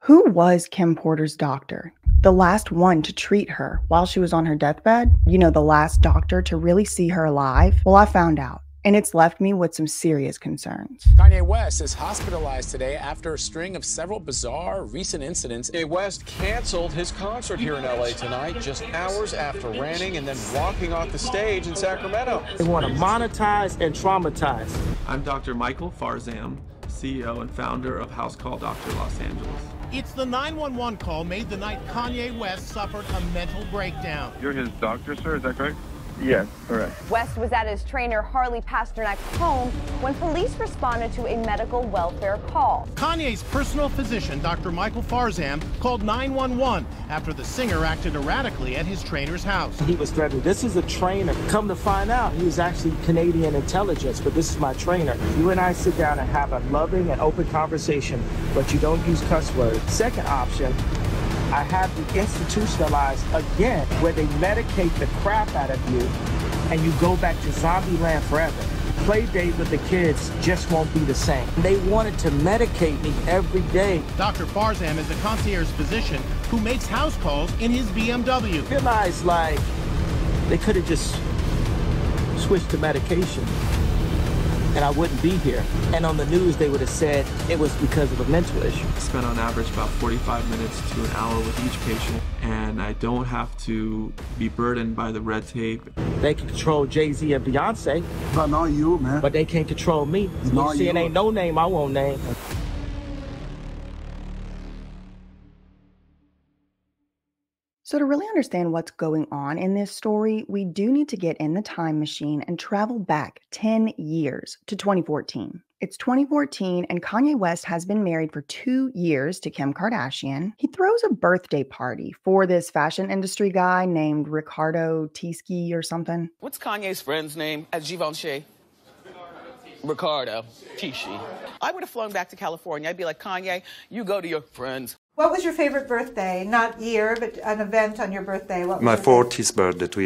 Who was Kim Porter's doctor? The last one to treat her while she was on her deathbed? You know, the last doctor to really see her alive? Well, I found out, and it's left me with some serious concerns. Kanye West is hospitalized today after a string of several bizarre recent incidents. Kanye West canceled his concert here in LA tonight just hours after ranting and then walking off the stage in Sacramento. They want to monetize and traumatize. I'm Dr. Michael Farzam, CEO and founder of House Call Dr. Los Angeles. It's the 911 call made the night Kanye West suffered a mental breakdown. You're his doctor, sir, is that correct? Yes, correct. West was at his trainer Harley Pasternak's home when police responded to a medical welfare call. Kanye's personal physician, Dr. Michael Farzam, called 911 after the singer acted erratically at his trainer's house. He was threatened. This is a trainer. Come to find out, he was actually Canadian intelligence, but this is my trainer. You and I sit down and have a loving and open conversation, but you don't use cuss words. Second option, I have you institutionalized again, where they medicate the crap out of you and you go back to zombie land forever. Play date with the kids just won't be the same. They wanted to medicate me every day. Dr. Farzam is a concierge physician who makes house calls in his BMW. Realized, like, they could have just switched to medication and I wouldn't be here. And on the news, they would have said it was because of a mental issue. I spend on average about 45 minutes to an hour with each patient, and I don't have to be burdened by the red tape. They can control Jay-Z and Beyonce. But not you, man. But they can't control me. You see, it ain't no name I won't name. So to really understand what's going on in this story, we do need to get in the time machine and travel back 10 years to 2014. It's 2014 and Kanye West has been married for 2 years to Kim Kardashian. He throws a birthday party for this fashion industry guy named Ricardo Tisci or something. What's Kanye's friend's name at Givenchy? Ricardo Tisci. I would have flown back to California. I'd be like, Kanye, you go to your friends. What was your favorite birthday? Not year, but an event on your birthday. What was my 40th birthday, 2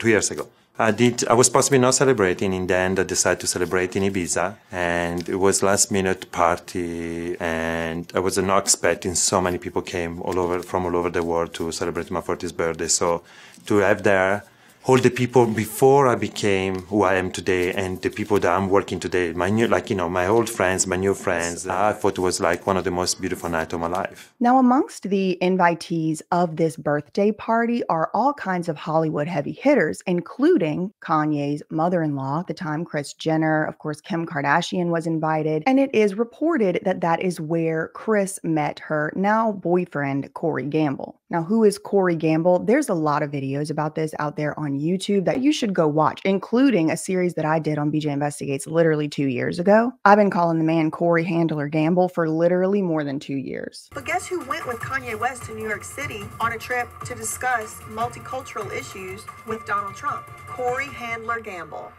years ago. I was possibly not celebrating. In the end, I decided to celebrate in Ibiza, and it was last minute party, and I was not expecting so many people came from all over the world to celebrate my 40th birthday. So to have there all the people before I became who I am today and the people that I'm working today, my new, my old friends, my new friends, I thought it was like one of the most beautiful nights of my life. Now, amongst the invitees of this birthday party are all kinds of Hollywood heavy hitters, including Kanye's mother-in-law at the time, Kris Jenner. Of course, Kim Kardashian was invited, and it is reported that that is where Kris met her now boyfriend, Corey Gamble. Now, who is Corey Gamble? There's a lot of videos about this out there on YouTube that you should go watch, including a series that I did on BJ Investigates literally 2 years ago. I've been calling the man Corey Handler Gamble for literally more than 2 years. But guess who went with Kanye West to New York City on a trip to discuss multicultural issues with Donald Trump? Corey Handler Gamble.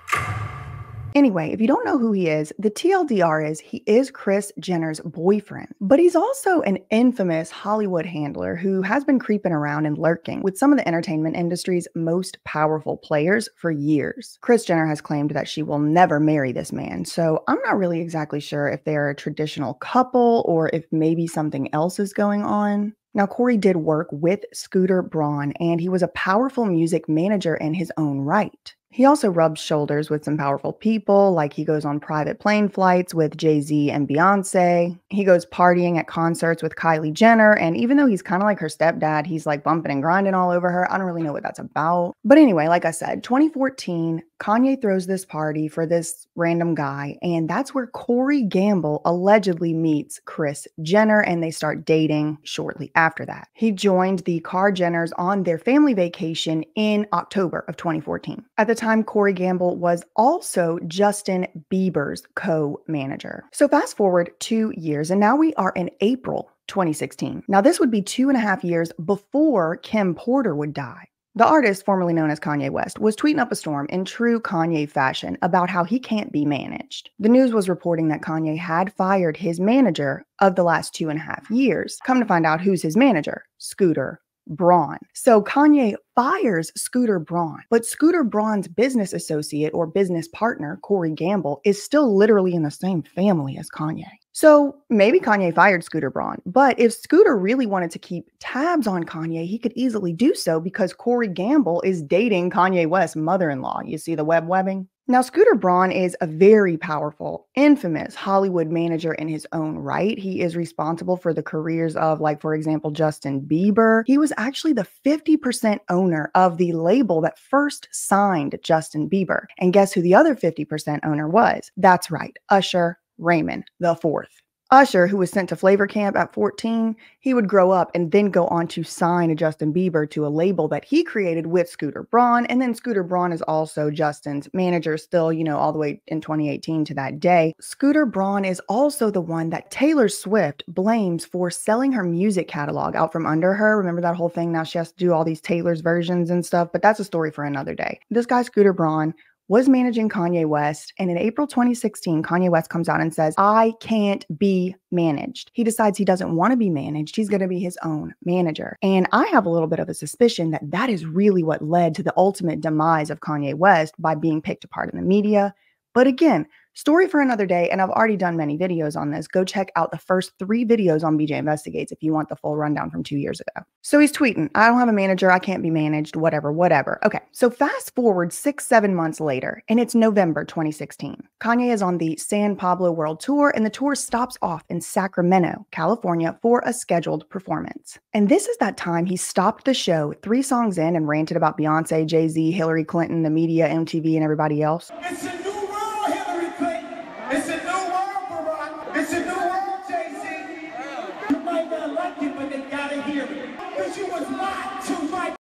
Anyway, if you don't know who he is, the TLDR is he is Kris Jenner's boyfriend, but he's also an infamous Hollywood handler who has been creeping around and lurking with some of the entertainment industry's most powerful players for years. Kris Jenner has claimed that she will never marry this man, so I'm not really exactly sure if they're a traditional couple or if maybe something else is going on. Now, Corey did work with Scooter Braun, and he was a powerful music manager in his own right. He also rubs shoulders with some powerful people, like he goes on private plane flights with Jay-Z and Beyonce. He goes partying at concerts with Kylie Jenner, and even though he's kind of like her stepdad, he's like bumping and grinding all over her. I don't really know what that's about. But anyway, like I said, 2014, Kanye throws this party for this random guy, and that's where Corey Gamble allegedly meets Kris Jenner, and they start dating shortly after that. He joined the Kar-Jenners on their family vacation in October of 2014. At the time, Corey Gamble was also Justin Bieber's co-manager. So fast forward 2 years, and now we are in April 2016. Now this would be 2.5 years before Kim Porter would die. The artist, formerly known as Kanye West, was tweeting up a storm in true Kanye fashion about how he can't be managed. The news was reporting that Kanye had fired his manager of the last 2.5 years. Come to find out who's his manager, Scooter Braun. So Kanye fires Scooter Braun, but Scooter Braun's business associate or business partner, Corey Gamble, is still literally in the same family as Kanye. So maybe Kanye fired Scooter Braun, but if Scooter really wanted to keep tabs on Kanye, he could easily do so because Corey Gamble is dating Kanye West's mother-in-law. You see the webbing? Now, Scooter Braun is a very powerful, infamous Hollywood manager in his own right. He is responsible for the careers of, like, for example, Justin Bieber. He was actually the 50% owner of the label that first signed Justin Bieber. And guess who the other 50% owner was? That's right, Usher Raymond IV. Usher, who was sent to Flavor Camp at 14, he would grow up and then go on to sign Justin Bieber to a label that he created with Scooter Braun. And then Scooter Braun is also Justin's manager still, all the way in 2018 to that day. Scooter Braun is also the one that Taylor Swift blames for selling her music catalog out from under her. Remember that whole thing? Now she has to do all these Taylor's versions and stuff, but that's a story for another day. This guy, Scooter Braun, was managing Kanye West, and in April 2016, Kanye West comes out and says, I can't be managed. He decides he doesn't want to be managed. He's going to be his own manager. And I have a little bit of a suspicion that that is really what led to the ultimate demise of Kanye West by being picked apart in the media. But again, story for another day, and I've already done many videos on this. Go check out the first 3 videos on BJ Investigates if you want the full rundown from 2 years ago. So he's tweeting, I don't have a manager, I can't be managed, whatever. Okay, so fast forward 6-7 months later, and it's November 2016. Kanye is on the San Pablo World Tour, and the tour stops off in Sacramento, California for a scheduled performance. And this is that time he stopped the show 3 songs in and ranted about Beyonce, Jay-Z, Hillary Clinton, the media, MTV, and everybody else. It's a new world, Hillary Clinton. It's a new world, Barack. It's a new world, Jay-Z. You might not like it, but they gotta hear it. Because you was lied to my...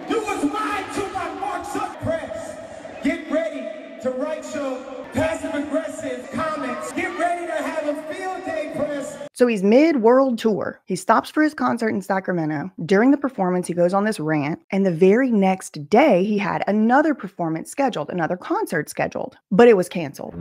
You was lied to by Mark's Up Press. Get ready to write your passive-aggressive comments. Get ready to have a field day, press. So he's mid-world tour. He stops for his concert in Sacramento. During the performance, he goes on this rant, and the very next day, he had another performance scheduled, another concert scheduled, but it was canceled.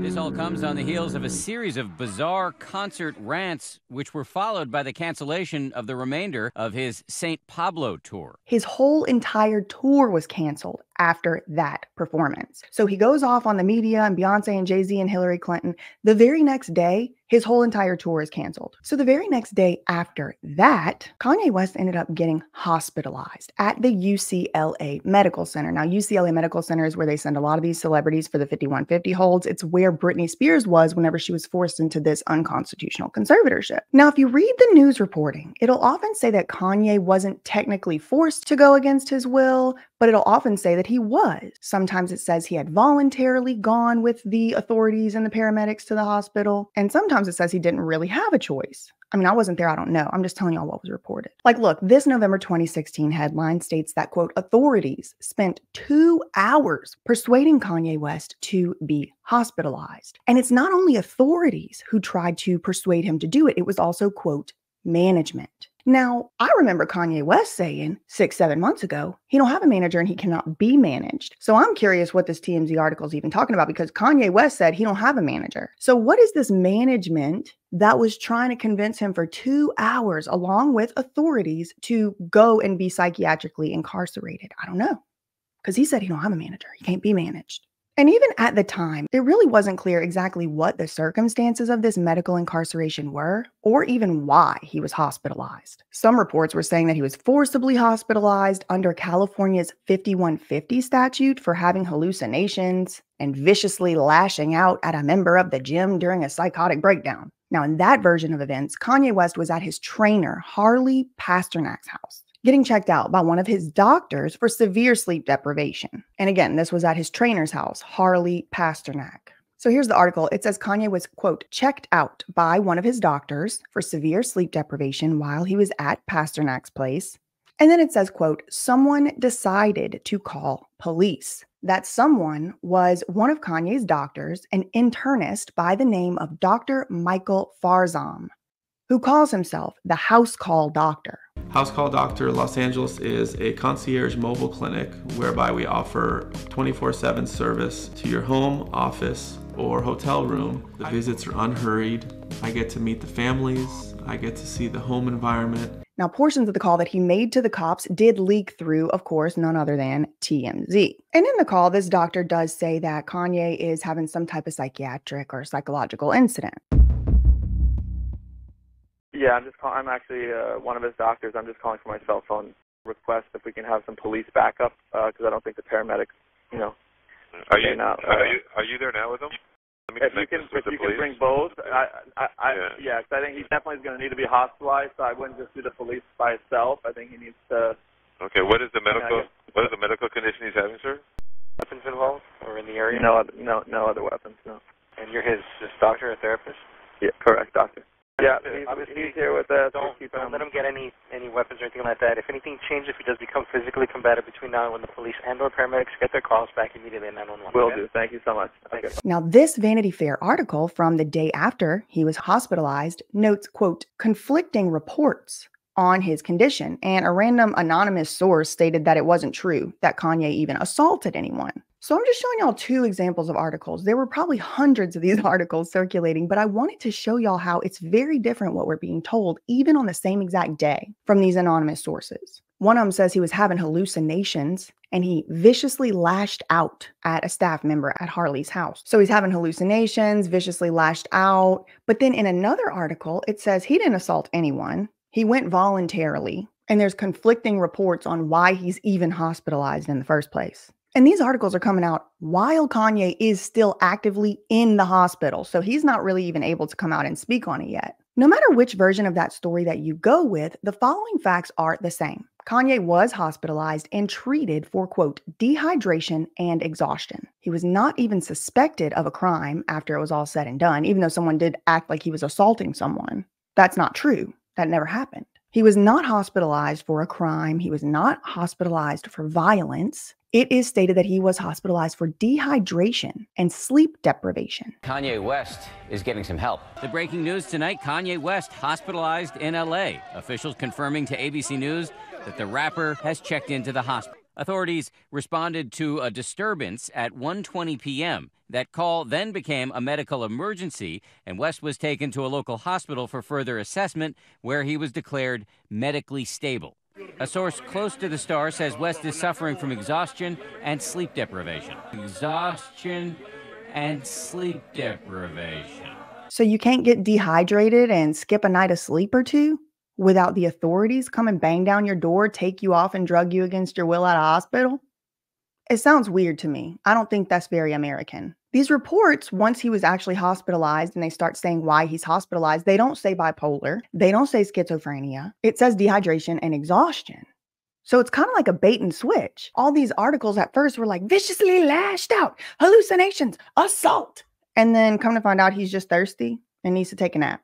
This all comes on the heels of a series of bizarre concert rants, which were followed by the cancellation of the remainder of his St. Pablo tour. His whole entire tour was canceled after that performance. So he goes off on the media and Beyonce and Jay-Z and Hillary Clinton. The very next day, his whole entire tour is canceled. So the very next day after that, Kanye West ended up getting hospitalized at the UCLA Medical Center. Now, UCLA Medical Center is where they send a lot of these celebrities for the 5150 holds. It's where Britney Spears was whenever she was forced into this unconstitutional conservatorship. Now, if you read the news reporting, it'll often say that Kanye wasn't technically forced to go against his will, but it'll often say that he was. Sometimes it says he had voluntarily gone with the authorities and the paramedics to the hospital, and sometimes it says he didn't really have a choice. I mean, I wasn't there, I don't know. I'm just telling y'all what was reported. Like, look, this November 2016 headline states that, quote, authorities spent 2 hours persuading Kanye West to be hospitalized. And it's not only authorities who tried to persuade him to do it, it was also, quote, management. Now, I remember Kanye West saying 6-7 months ago, he don't have a manager and he cannot be managed. So I'm curious what this TMZ article is even talking about because Kanye West said he don't have a manager. So what is this management that was trying to convince him for 2 hours along with authorities to go and be psychiatrically incarcerated? I don't know. Because he said he don't have a manager. He can't be managed. And even at the time, it really wasn't clear exactly what the circumstances of this medical incarceration were, or even why he was hospitalized. Some reports were saying that he was forcibly hospitalized under California's 5150 statute for having hallucinations and viciously lashing out at a member of the gym during a psychotic breakdown. Now, in that version of events, Kanye West was at his trainer, Harley Pasternak's house, getting checked out by one of his doctors for severe sleep deprivation. And again, this was at his trainer's house, Harley Pasternak. So here's the article. It says Kanye was, quote, checked out by one of his doctors for severe sleep deprivation while he was at Pasternak's place. And then it says, quote, someone decided to call police. That someone was one of Kanye's doctors, an internist by the name of Dr. Michael Farzam, who calls himself the House Call Doctor. House Call Doctor Los Angeles is a concierge mobile clinic whereby we offer 24/7 service to your home, office, or hotel room. The visits are unhurried. I get to meet the families. I get to see the home environment. Now, portions of the call that he made to the cops did leak through, of course, none other than TMZ. And in the call, this doctor does say that Kanye is having some type of psychiatric or psychological incident. Yeah, I'm actually one of his doctors. I'm just calling for my cell phone request if we can have some police backup because I don't think the paramedics, Are you there now with him? If you can bring both, yeah, because I think he definitely is going to need to be hospitalized. So I wouldn't just do the police by itself. I think he needs to. Okay, what is the medical condition he's having, sir? Weapons involved or in the area? No other weapons. No. And you're his doctor or therapist? Yeah, correct, doctor. Yeah, Obviously, he's here with us. Don't let him get any weapons or anything like that. If anything changes, if he does become physically combative between now and when the police and/or paramedics get their calls back immediately at 911. Will do. Thank you so much. Okay. Now, this Vanity Fair article from the day after he was hospitalized notes, quote, conflicting reports on his condition, and a random anonymous source stated that it wasn't true that Kanye even assaulted anyone. So I'm just showing y'all 2 examples of articles. There were probably hundreds of these articles circulating, but I wanted to show y'all how it's very different what we're being told, even on the same exact day, from these anonymous sources. One of them says he was having hallucinations and he viciously lashed out at a staff member at Harley's house. So he's having hallucinations, viciously lashed out. But then in another article, it says he didn't assault anyone. He went voluntarily. And there's conflicting reports on why he's even hospitalized in the first place. And these articles are coming out while Kanye is still actively in the hospital. So he's not really even able to come out and speak on it yet. No matter which version of that story that you go with, the following facts are the same. Kanye was hospitalized and treated for, quote, dehydration and exhaustion. He was not even suspected of a crime after it was all said and done, even though someone did act like he was assaulting someone. That's not true. That never happened. He was not hospitalized for a crime. He was not hospitalized for violence. It is stated that he was hospitalized for dehydration and sleep deprivation. Kanye West is getting some help. The breaking news tonight, Kanye West hospitalized in LA. Officials confirming to ABC News that the rapper has checked into the hospital. Authorities responded to a disturbance at 1:20 p.m. That call then became a medical emergency, and West was taken to a local hospital for further assessment, where he was declared medically stable. A source close to the star says West is suffering from exhaustion and sleep deprivation. Exhaustion and sleep deprivation. So you can't get dehydrated and skip a night of sleep or 2 without the authorities come and bang down your door, take you off, and drug you against your will out of hospital? It sounds weird to me. I don't think that's very American. These reports, once he was actually hospitalized and they start saying why he's hospitalized, they don't say bipolar. They don't say schizophrenia. It says dehydration and exhaustion. So it's kind of like a bait and switch. All these articles at first were like viciously lashed out, hallucinations, assault. And then come to find out he's just thirsty and needs to take a nap.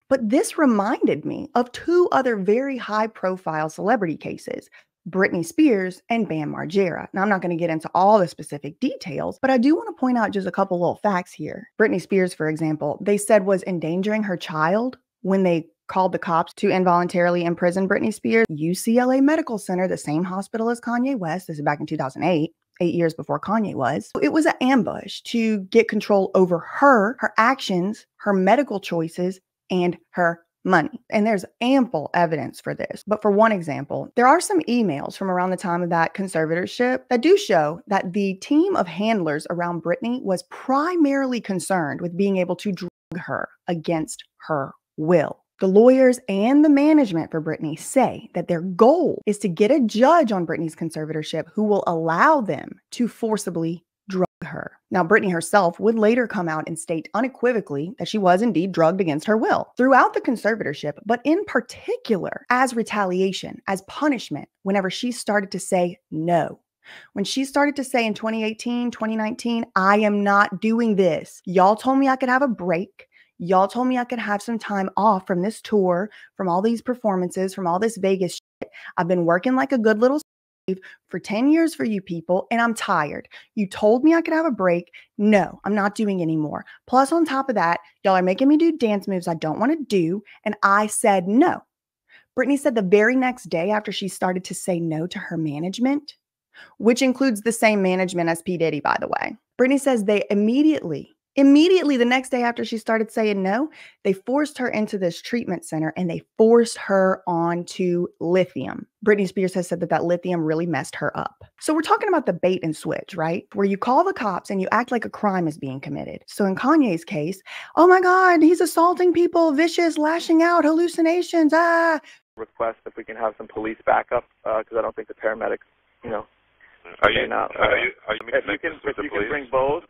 But this reminded me of 2 other very high-profile celebrity cases, Britney Spears and Bam Margera. Now, I'm not going to get into all the specific details, but I do want to point out just a couple little facts here. Britney Spears, for example, they said was endangering her child when they called the cops to involuntarily imprison Britney Spears. UCLA Medical Center, the same hospital as Kanye West, this is back in 2008. 8 years before Kanye was. It was an ambush to get control over her actions, her medical choices, and her money. And there's ample evidence for this. But for one example, there are some emails from around the time of that conservatorship that do show that the team of handlers around Britney was primarily concerned with being able to drug her against her will. The lawyers and the management for Britney say that their goal is to get a judge on Britney's conservatorship who will allow them to forcibly drug her. Now, Britney herself would later come out and state unequivocally that she was indeed drugged against her will throughout the conservatorship, but in particular as retaliation, as punishment, whenever she started to say no. When she started to say in 2018, 2019, I am not doing this. Y'all told me I could have a break. Y'all told me I could have some time off from this tour, from all these performances, from all this Vegas shit. I've been working like a good little slave for 10 years for you people, and I'm tired. You told me I could have a break. No, I'm not doing anymore. Plus, on top of that, y'all are making me do dance moves I don't want to do, and I said no. Britney said the very next day after she started to say no to her management, which includes the same management as P. Diddy, by the way. Britney says they immediately Immediately the next day after she started saying no, they forced her into this treatment center and they forced her onto lithium. Britney Spears has said that that lithium really messed her up. So we're talking about the bait and switch, right? Where you call the cops and you act like a crime is being committed. So in Kanye's case, oh my God, he's assaulting people, vicious, lashing out, hallucinations, Request if we can have some police backup, because I don't think the paramedics, you know, Are you if you can bring both,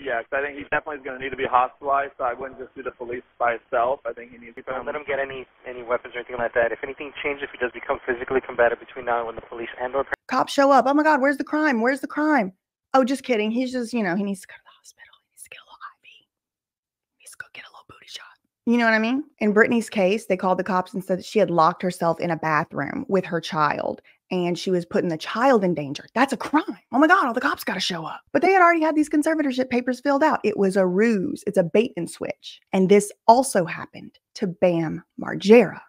yeah, because I think he definitely is going to need to be hospitalized. So I wouldn't just do the police by itself. I think he needs to. Don't let him get any weapons or anything like that. If anything changes, if he does become physically combative between now and when the police and/or cops show up. Oh my God, where's the crime? Where's the crime? Oh, just kidding. He's just, you know, he needs to go to the hospital. He needs to get a little IV. He needs to go get a little booty shot. You know what I mean? In Britney's case, they called the cops and said that she had locked herself in a bathroom with her child and she was putting the child in danger. That's a crime. Oh my God, all the cops got to show up. But they had already had these conservatorship papers filled out. It was a ruse. It's a bait and switch. And this also happened to Bam Margera,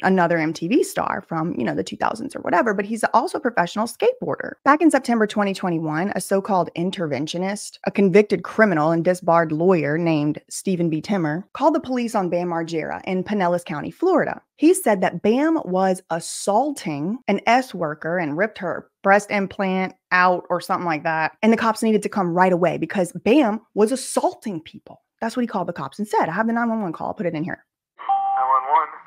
another MTV star from, you know, the 2000s or whatever, but he's also a professional skateboarder. Back in September 2021, a so-called interventionist, a convicted criminal and disbarred lawyer named Stephen B. Timmer, called the police on Bam Margera in Pinellas County, Florida. He said that Bam was assaulting an S worker and ripped her breast implant out or something like that. And the cops needed to come right away because Bam was assaulting people. That's what he called the cops and said. I have the 911 call. I'll put it in here.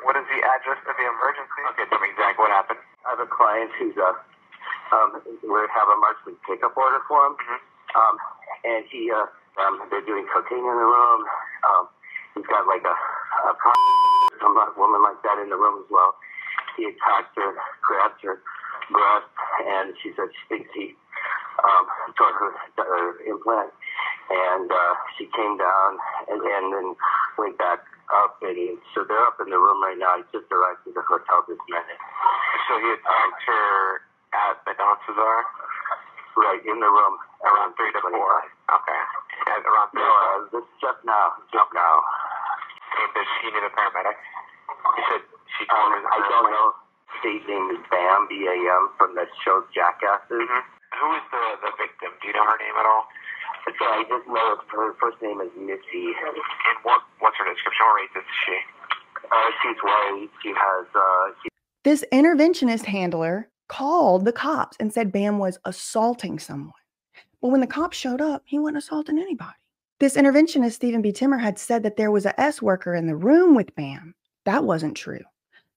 What is the address of the emergency? Okay, tell me exactly what happened. I have a client who's we have a monthly pickup order for him, and they're doing cocaine in the room. He's got like some woman like that in the room as well. He attacked her, grabbed her breast, and she said she thinks he tore her implant, and she came down and then went back up, and so they're up in the room right now. He just arrived to the hotel this minute. So he attacked her at the Cesar? Right, in the room around 3 to 4. Okay. At around 3 to 4? This just now. Just now. And does she need a paramedic? He said she told her. I don't know. State name is Bam, B-A-M, from the show Jackasses. Mm-hmm. Who is the victim? Do you know her name at all? So I just know her first name is Missy. And what's her description? What race is she? She's white. She has This interventionist handler called the cops and said Bam was assaulting someone. But when the cops showed up, he wasn't assaulting anybody. This interventionist, Stephen B. Timmer, had said that there was a S worker in the room with Bam. That wasn't true.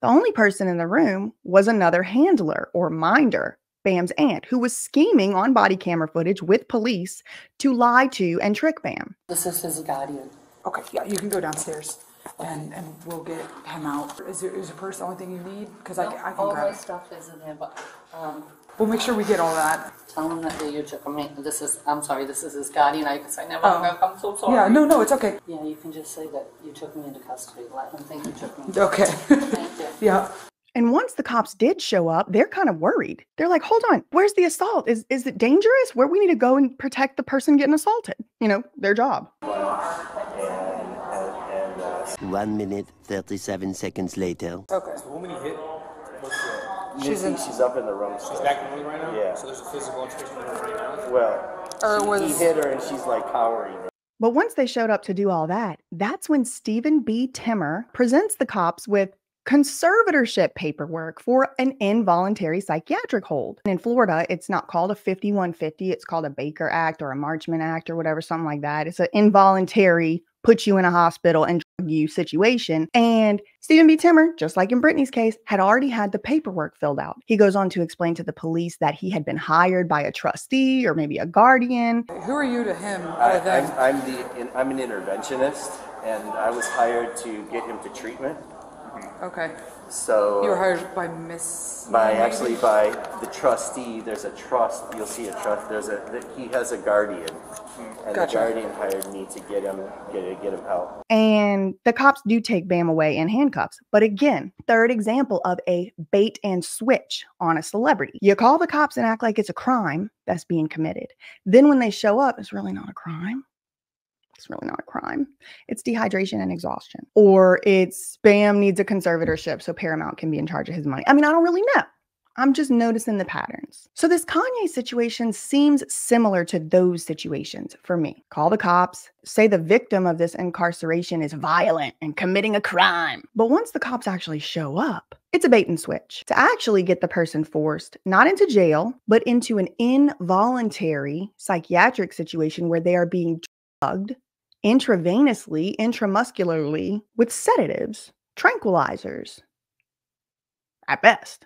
The only person in the room was another handler or minder, Bam's aunt, who was scheming on body camera footage with police to lie to and trick Bam. This is his guardian. Okay, yeah, you can go downstairs and we'll get him out. Is your purse the only thing you need? Because I can all grab my it. stuff is in there, but We'll make sure we get all that. tell him that you took me. I'm sorry, this is his guardian. I'm so sorry. Yeah, no, it's okay. Yeah, you can just say that you took me into custody. Let him think you took me. Okay. Thank you. Yeah. And once the cops did show up, they're kind of worried. They're like, hold on, where's the assault? Is it dangerous? Where we need to go and protect the person getting assaulted? You know, their job. 1 minute, 37 seconds later. Okay. The woman he hit, She's up in the room. She's back in the room right now? Yeah. So there's a physical altercation in the room right now? Well, he hit her and she's like cowering. But once they showed up to do all that, that's when Stephen B. Timmer presents the cops with conservatorship paperwork for an involuntary psychiatric hold. And in Florida, it's not called a 5150. It's called a Baker Act or a Marchman Act or whatever, something like that. It's an involuntary, put you in a hospital and drug you situation. And Stephen B. Timmer, just like in Britney's case, had already had the paperwork filled out. He goes on to explain to the police that he had been hired by a trustee or maybe a guardian. Who are you to him? I'm an interventionist, and I was hired to get him to treatment. Okay. So you were hired by Miss. By the trustee. There's a trust. You'll see a trust. He has a guardian, and Gotcha. The guardian hired me to get him help. And the cops do take Bam away in handcuffs. But again, third example of a bait and switch on a celebrity. You call the cops and act like it's a crime that's being committed. Then when they show up, it's really not a crime. It's really not a crime. It's dehydration and exhaustion. Or it's Bam needs a conservatorship so Paramount can be in charge of his money. I mean, I don't really know. I'm just noticing the patterns. So this Kanye situation seems similar to those situations for me. Call the cops, say the victim of this incarceration is violent and committing a crime. But once the cops actually show up, it's a bait and switch to actually get the person forced, not into jail, but into an involuntary psychiatric situation where they are being drugged intravenously, intramuscularly with sedatives, tranquilizers. At best.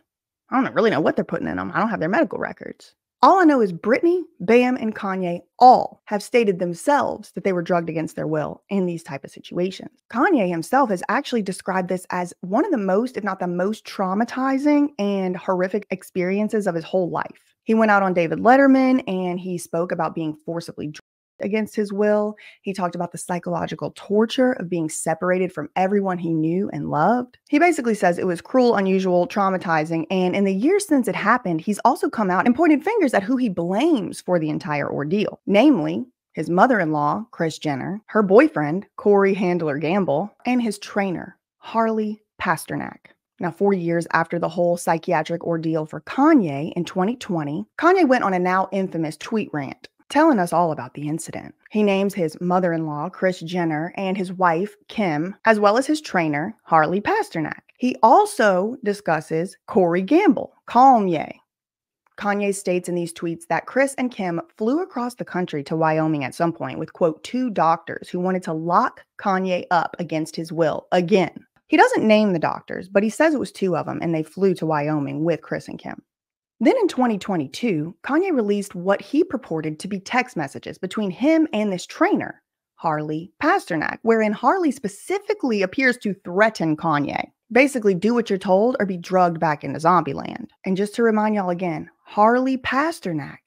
I don't really know what they're putting in them. I don't have their medical records. All I know is Britney, Bam, and Kanye all have stated themselves that they were drugged against their will in these type of situations. Kanye himself has actually described this as one of the most, if not the most traumatizing and horrific experiences of his whole life. He went out on David Letterman and he spoke about being forcibly drugged against his will. He talked about the psychological torture of being separated from everyone he knew and loved. He basically says it was cruel, unusual, traumatizing, and in the years since it happened, he's also come out and pointed fingers at who he blames for the entire ordeal, namely his mother-in-law, Kris Jenner, her boyfriend, Corey Handler Gamble, and his trainer, Harley Pasternak. Now, 4 years after the whole psychiatric ordeal for Kanye in 2020, Kanye went on a now infamous tweet rant, telling us all about the incident. He names his mother-in-law, Kris Jenner, and his wife, Kim, as well as his trainer, Harley Pasternak. He also discusses Corey Gamble, Kanye. Kanye states in these tweets that Kris and Kim flew across the country to Wyoming at some point with, quote, 2 doctors who wanted to lock Kanye up against his will again. He doesn't name the doctors, but he says it was 2 of them, and they flew to Wyoming with Kris and Kim. Then in 2022, Kanye released what he purported to be text messages between him and this trainer, Harley Pasternak, wherein Harley specifically appears to threaten Kanye. Basically, do what you're told or be drugged back into zombie land. And just to remind y'all again, Harley Pasternak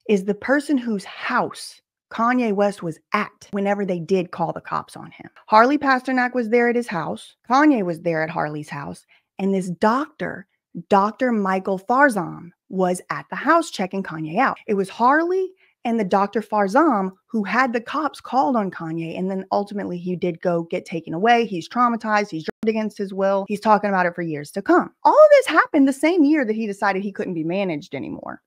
is the person whose house Kanye West was at whenever they did call the cops on him. Harley Pasternak was there at his house. Kanye was there at Harley's house. And this doctor, Dr. Michael Farzam, was at the house checking Kanye out. It was Harley and the Dr. Farzam who had the cops called on Kanye, and then ultimately he did go get taken away. He's traumatized. He's drugged against his will. He's talking about it for years to come. All of this happened the same year that he decided he couldn't be managed anymore.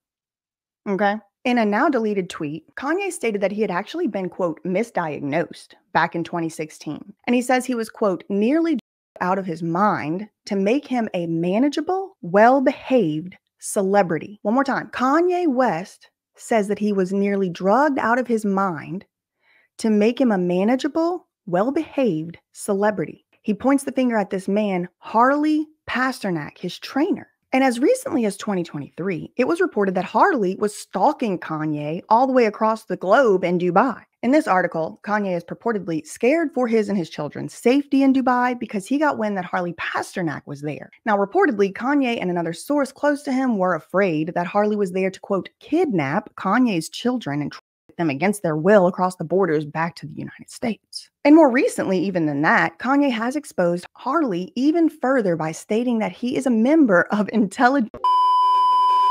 Okay? In a now deleted tweet, Kanye stated that he had actually been, quote, misdiagnosed back in 2016. And he says he was, quote, nearly out of his mind to make him a manageable, well-behaved celebrity. One more time. Kanye West says that he was nearly drugged out of his mind to make him a manageable, well-behaved celebrity. He points the finger at this man, Harley Pasternak, his trainer. And as recently as 2023, it was reported that Harley was stalking Kanye all the way across the globe in Dubai. In this article, Kanye is purportedly scared for his and his children's safety in Dubai because he got wind that Harley Pasternak was there. Now, reportedly, Kanye and another source close to him were afraid that Harley was there to, quote, kidnap Kanye's children and transport them against their will across the borders back to the United States. And more recently, even than that, Kanye has exposed Harley even further by stating that he is a member of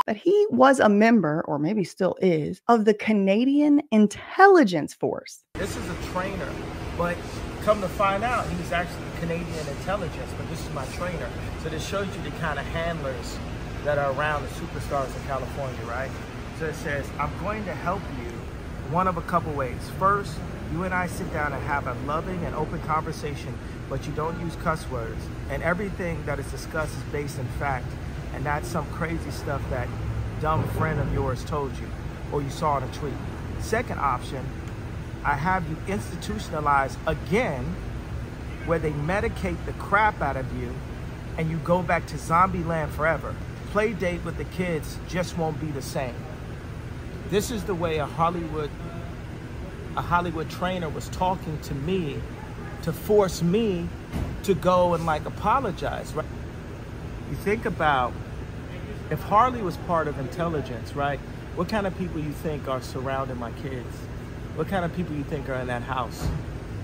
that he was a member, or maybe still is, of the Canadian Intelligence Force. This is a trainer, but come to find out, he's actually Canadian Intelligence, but this is my trainer. So this shows you the kind of handlers that are around the superstars in California, right? So it says, I'm going to help you one of a couple ways. First, you and I sit down and have a loving and open conversation, but you don't use cuss words. And everything that is discussed is based in fact. And that's some crazy stuff that dumb friend of yours told you or you saw in a tweet. Second option, I have you institutionalized again where they medicate the crap out of you and you go back to zombie land forever. Play date with the kids just won't be the same. This is the way a Hollywood trainer was talking to me to force me to go and like apologize, right? You think about if Harley was part of intelligence, right? What kind of people you think are surrounding my kids? What kind of people you think are in that house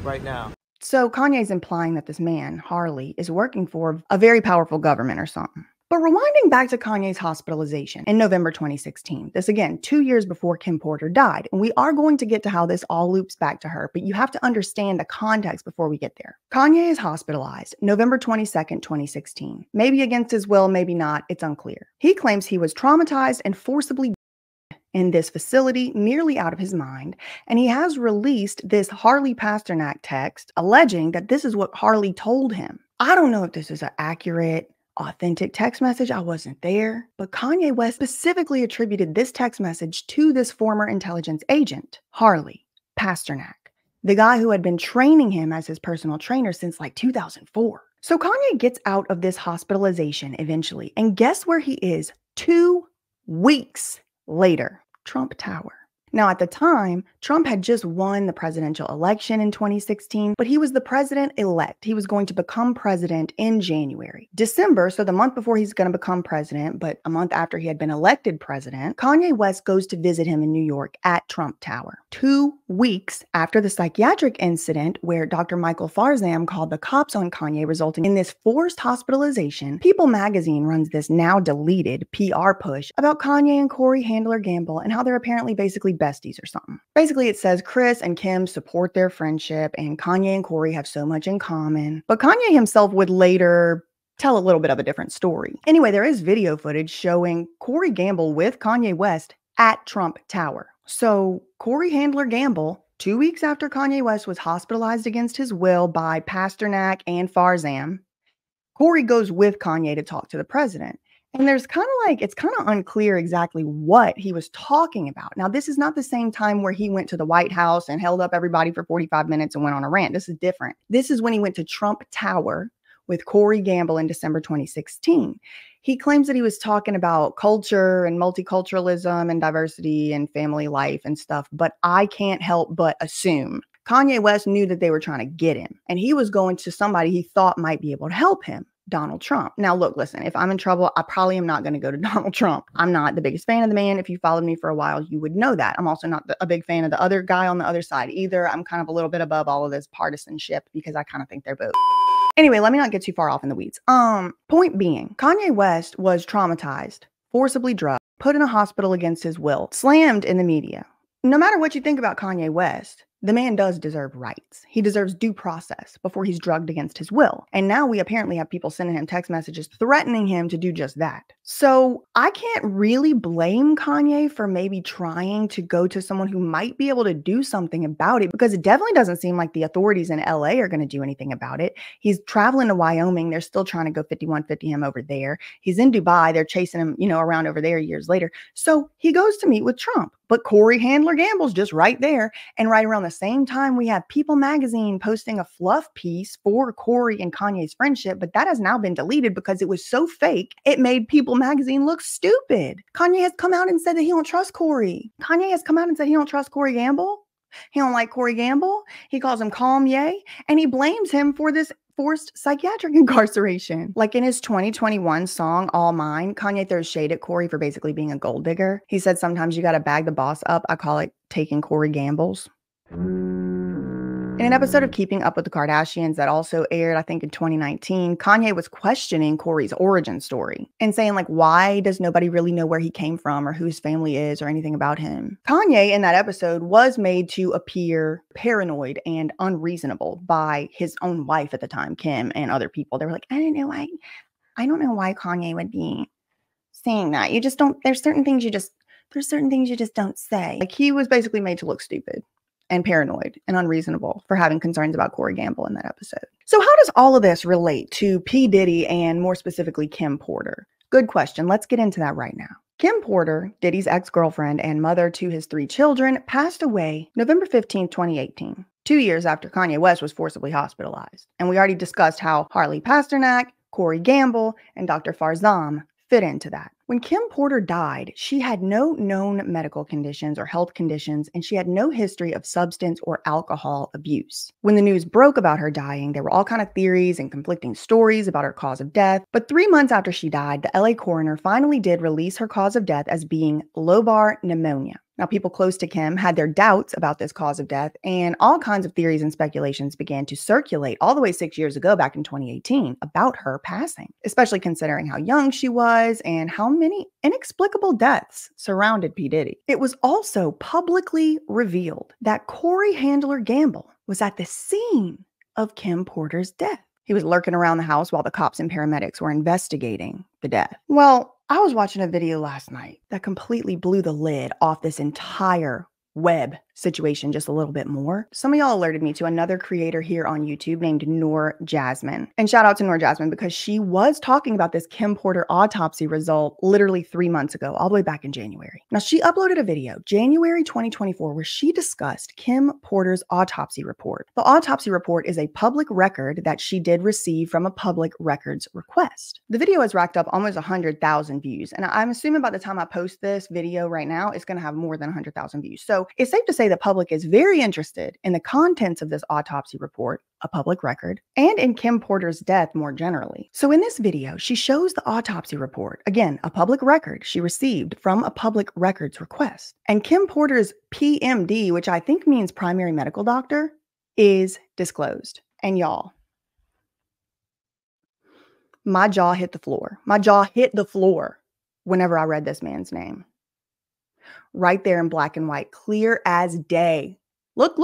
right now? So Kanye's implying that this man, Harley, is working for a very powerful government or something. But rewinding back to Kanye's hospitalization in November 2016, this again 2 years before Kim Porter died, and we are going to get to how this all loops back to her, but you have to understand the context before we get there. Kanye is hospitalized November 22nd, 2016. Maybe against his will, maybe not, it's unclear. He claims he was traumatized and forcibly in this facility, nearly out of his mind, and he has released this Harley Pasternak text alleging that this is what Harley told him. I don't know if this is an accurate, authentic text message. I wasn't there, but Kanye West specifically attributed this text message to this former intelligence agent, Harley Pasternak, the guy who had been training him as his personal trainer since like 2004. So Kanye gets out of this hospitalization eventually, and guess where he is 2 weeks later? Trump Tower. Now, at the time, Trump had just won the presidential election in 2016, but he was the president-elect. He was going to become president in January. December, so the month before he's going to become president, but a month after he had been elected president, Kanye West goes to visit him in New York at Trump Tower. 2 weeks after the psychiatric incident where Dr. Michael Farzam called the cops on Kanye, resulting in this forced hospitalization, People magazine runs this now deleted PR push about Kanye and Corey Handler Gamble and how they're apparently basically besties or something. Basically, it says Chris and Kim support their friendship and Kanye and Corey have so much in common. But Kanye himself would later tell a little bit of a different story. Anyway, there is video footage showing Corey Gamble with Kanye West at Trump Tower. So Corey Handler Gamble, 2 weeks after Kanye West was hospitalized against his will by Pasternak and Farzam, Corey goes with Kanye to talk to the president. And there's kind of like, it's kind of unclear exactly what he was talking about. Now, this is not the same time where he went to the White House and held up everybody for 45 minutes and went on a rant. This is different. This is when he went to Trump Tower with Corey Gamble in December 2016. He claims that he was talking about culture and multiculturalism and diversity and family life and stuff, but I can't help but assume Kanye West knew that they were trying to get him, and he was going to somebody he thought might be able to help him, Donald Trump. Now, look, listen, if I'm in trouble, I probably am not going to go to Donald Trump. I'm not the biggest fan of the man. If you followed me for a while, you would know that. I'm also not a big fan of the other guy on the other side either. I'm kind of a little bit above all of this partisanship because I kind of think they're both. Anyway, let me not get too far off in the weeds. Point being, Kanye West was traumatized, forcibly drugged, put in a hospital against his will, slammed in the media. No matter what you think about Kanye West, the man does deserve rights. He deserves due process before he's drugged against his will. And now we apparently have people sending him text messages threatening him to do just that. So I can't really blame Kanye for maybe trying to go to someone who might be able to do something about it, because it definitely doesn't seem like the authorities in LA are going to do anything about it. He's traveling to Wyoming. They're still trying to go 5150 him over there. He's in Dubai. They're chasing him, around over there years later. So he goes to meet with Trump. But Corey Handler Gamble's just right there. And right around the same time, we have People magazine posting a fluff piece for Corey and Kanye's friendship, but that has now been deleted because it was so fake, it made People magazine look stupid. Kanye has come out and said that he don't trust Corey. Kanye has come out and said he don't trust Corey Gamble. He don't like Corey Gamble. He calls him Kanye, and he blames him for this forced psychiatric incarceration. Like in his 2021 song, All Mine, Kanye throws shade at Corey for basically being a gold digger. He said, sometimes you got to bag the boss up. I call it taking Corey Gamble's. In an episode of Keeping Up with the Kardashians that also aired, I think in 2019, Kanye was questioning Corey's origin story and saying like, why does nobody really know where he came from or who his family is or anything about him? Kanye in that episode was made to appear paranoid and unreasonable by his own wife at the time, Kim, and other people. They were like, I don't know why Kanye would be saying that. You just don't, there's certain things you just don't say. Like he was basically made to look stupid and paranoid and unreasonable for having concerns about Corey Gamble in that episode. So how does all of this relate to P. Diddy and more specifically Kim Porter? Good question. Let's get into that right now. Kim Porter, Diddy's ex-girlfriend and mother to his 3 children, passed away November 15, 2018, 2 years after Kanye West was forcibly hospitalized. And we already discussed how Harley Pasternak, Corey Gamble, and Dr. Farzam fit into that. When Kim Porter died, she had no known medical conditions or health conditions, and she had no history of substance or alcohol abuse. When the news broke about her dying, there were all kinds of theories and conflicting stories about her cause of death. But 3 months after she died, the LA coroner finally did release her cause of death as being lobar pneumonia. Now, people close to Kim had their doubts about this cause of death, and all kinds of theories and speculations began to circulate all the way 6 years ago, back in 2018, about her passing, especially considering how young she was and how many inexplicable deaths surrounded P. Diddy. It was also publicly revealed that Corey Handler Gamble was at the scene of Kim Porter's death. He was lurking around the house while the cops and paramedics were investigating the death. Well, I was watching a video last night that completely blew the lid off this entire web situation just a little bit more. Some of y'all alerted me to another creator here on YouTube named Noor Jasmine. And shout out to Noor Jasmine because she was talking about this Kim Porter autopsy result literally 3 months ago, all the way back in January. Now, she uploaded a video, January 2024, where she discussed Kim Porter's autopsy report. The autopsy report is a public record that she did receive from a public records request. The video has racked up almost 100,000 views. And I'm assuming by the time I post this video right now, it's going to have more than 100,000 views. So it's safe to say the public is very interested in the contents of this autopsy report, a public record, and in Kim Porter's death more generally. So in this video, she shows the autopsy report, again, a public record she received from a public records request. And Kim Porter's PMD, which I think means primary medical doctor, is disclosed. And y'all, my jaw hit the floor. My jaw hit the floor whenever I read this man's name. Right there in black and white, clear as day. Look.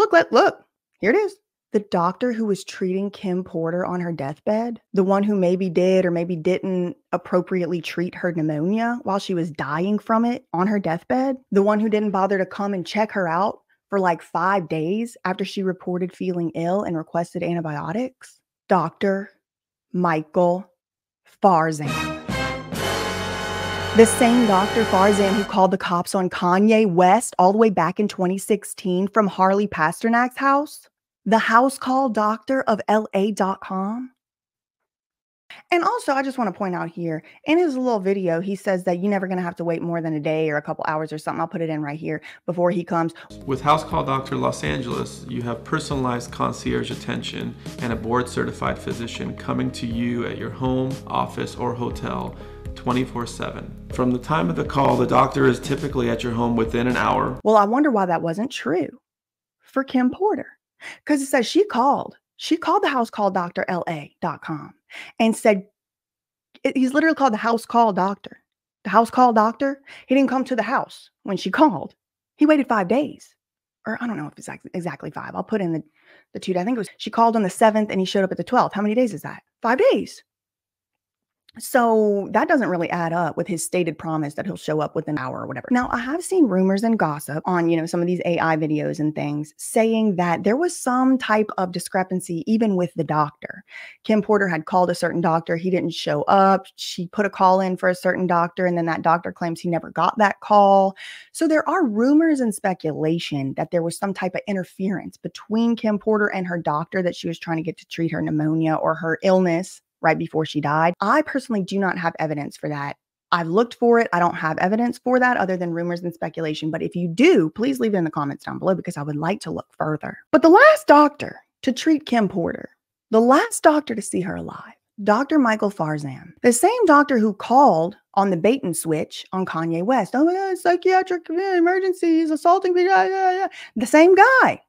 Here it is. The doctor who was treating Kim Porter on her deathbed, the one who maybe did or maybe didn't appropriately treat her pneumonia while she was dying from it on her deathbed, the one who didn't bother to come and check her out for like 5 days after she reported feeling ill and requested antibiotics, Dr. Michael Farzan. The same Dr. Farzan who called the cops on Kanye West all the way back in 2016 from Harley Pasternak's house, the house call doctor of LA.com. And also, I just want to point out here, in his little video, he says that you're never going to have to wait more than a day or a couple hours or something. I'll put it in right here before he comes. With House Call Doctor Los Angeles, you have personalized concierge attention and a board-certified physician coming to you at your home, office, or hotel 24/7. From the time of the call, the doctor is typically at your home within an hour. Well, I wonder why that wasn't true for Kim Porter. Because it says she called the house call doctor LA.com and said, he's literally called the house call doctor. The house call doctor, he didn't come to the house when she called. He waited 5 days. Or I don't know if it's exactly 5. I'll put in the 2. I think it was, she called on the 7th and he showed up at the 12th. How many days is that? 5 days. So that doesn't really add up with his stated promise that he'll show up within an hour or whatever. Now, I have seen rumors and gossip on, some of these AI videos and things saying that there was some type of discrepancy even with the doctor. Kim Porter had called a certain doctor. He didn't show up. She put a call in for a certain doctor, and then that doctor claims he never got that call. So there are rumors and speculation that there was some type of interference between Kim Porter and her doctor that she was trying to get to treat her pneumonia or her illness right before she died. I personally do not have evidence for that. I've looked for it. I don't have evidence for that other than rumors and speculation. But if you do, please leave it in the comments down below because I would like to look further. But the last doctor to treat Kim Porter, the last doctor to see her alive, Dr. Michael Farzan, the same doctor who called on the bait and switch on Kanye West. Oh my God, psychiatric emergencies, assaulting people. The same guy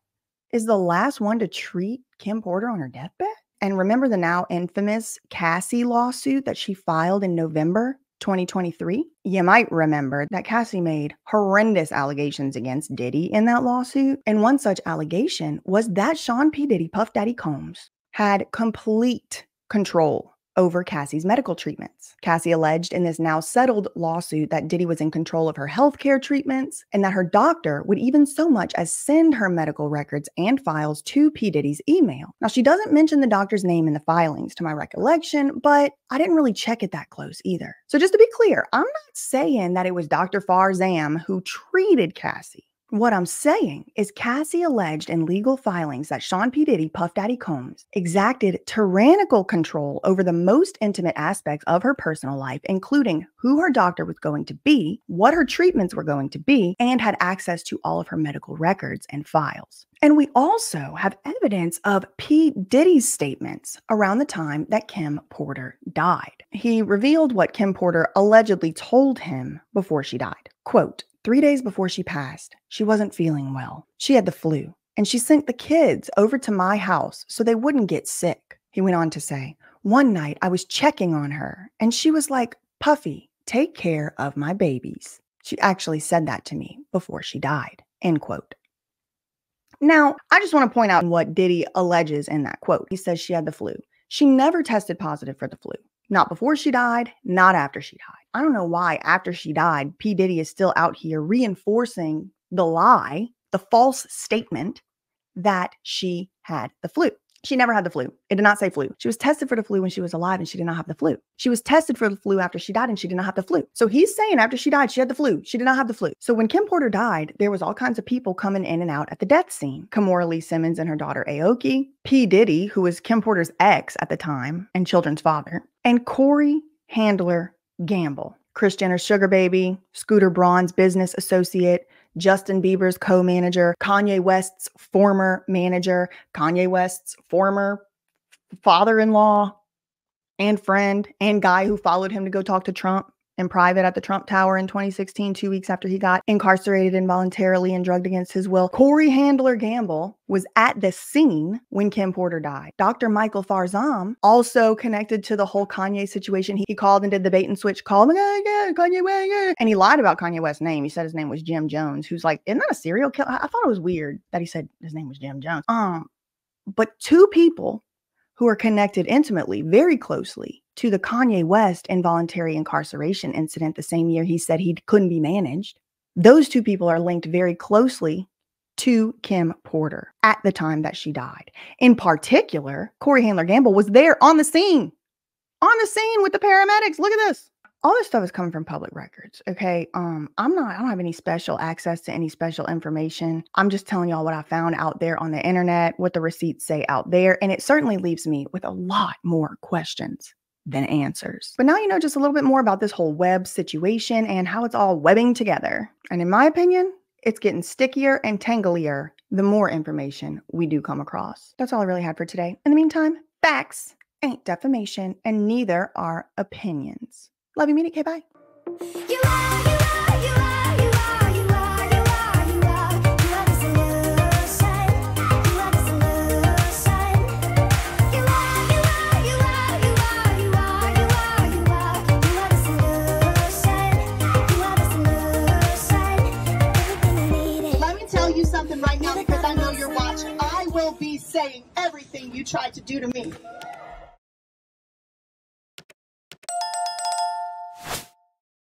is the last one to treat Kim Porter on her deathbed. And remember the now infamous Cassie lawsuit that she filed in November 2023? You might remember that Cassie made horrendous allegations against Diddy in that lawsuit. And one such allegation was that Sean P. Diddy, Puff Daddy Combs, had complete control over Cassie's medical treatments. Cassie alleged in this now settled lawsuit that Diddy was in control of her healthcare treatments and that her doctor would even so much as send her medical records and files to P. Diddy's email. Now, she doesn't mention the doctor's name in the filings to my recollection, but I didn't really check it that close either. So just to be clear, I'm not saying that it was Dr. Farzan who treated Cassie. What I'm saying is Cassie alleged in legal filings that Sean P. Diddy, Puff Daddy Combs, exacted tyrannical control over the most intimate aspects of her personal life, including who her doctor was going to be, what her treatments were going to be, and had access to all of her medical records and files. And we also have evidence of P. Diddy's statements around the time that Kim Porter died. He revealed what Kim Porter allegedly told him before she died. Quote, 3 days before she passed, she wasn't feeling well. She had the flu, and she sent the kids over to my house so they wouldn't get sick. He went on to say, one night I was checking on her, and she was like, Puffy, take care of my babies. She actually said that to me before she died, end quote. Now, I just want to point out what Diddy alleges in that quote. He says she had the flu. She never tested positive for the flu. Not before she died, not after she died. I don't know why after she died, P. Diddy is still out here reinforcing the lie, the false statement that she had the flu. She never had the flu. It did not say flu. She was tested for the flu when she was alive and she did not have the flu. She was tested for the flu after she died and she did not have the flu. So he's saying after she died, she had the flu. She did not have the flu. So when Kim Porter died, there was all kinds of people coming in and out at the death scene. Kimora Lee Simmons and her daughter Aoki, P. Diddy, who was Kim Porter's ex at the time and children's father, and Corey Handler Gamble, Kris Jenner's sugar baby, Scooter Braun's business associate, Justin Bieber's co-manager, Kanye West's former manager, Kanye West's former father-in-law and friend and guy who followed him to go talk to Trump in private at the Trump Tower in 2016, 2 weeks after he got incarcerated involuntarily and drugged against his will. Corey Handler Gamble was at the scene when Kim Porter died. Dr. Michael Farzam, also connected to the whole Kanye situation, he called and did the bait and switch call. Kanye West. And he lied about Kanye West's name. He said his name was Jim Jones, who's like, isn't that a serial killer? I thought it was weird that he said his name was Jim Jones. But two people who are connected intimately, very closely, to the Kanye West involuntary incarceration incident the same year he said he couldn't be managed. Those two people are linked very closely to Kim Porter at the time that she died. In particular, Corey Handler Gamble was there on the scene with the paramedics. Look at this. All this stuff is coming from public records, okay? I don't have any special access to any special information. I'm just telling y'all what I found out there on the internet, what the receipts say out there, and it certainly leaves me with a lot more questions than answers. But now you know just a little bit more about this whole web situation and how it's all webbing together. And in my opinion, it's getting stickier and tanglier the more information we do come across. That's all I really had for today. In the meantime, facts ain't defamation, and neither are opinions. Love you, mean it, bye. Let me tell you something right now because I know you're watching. I will be saying everything you tried to do to me.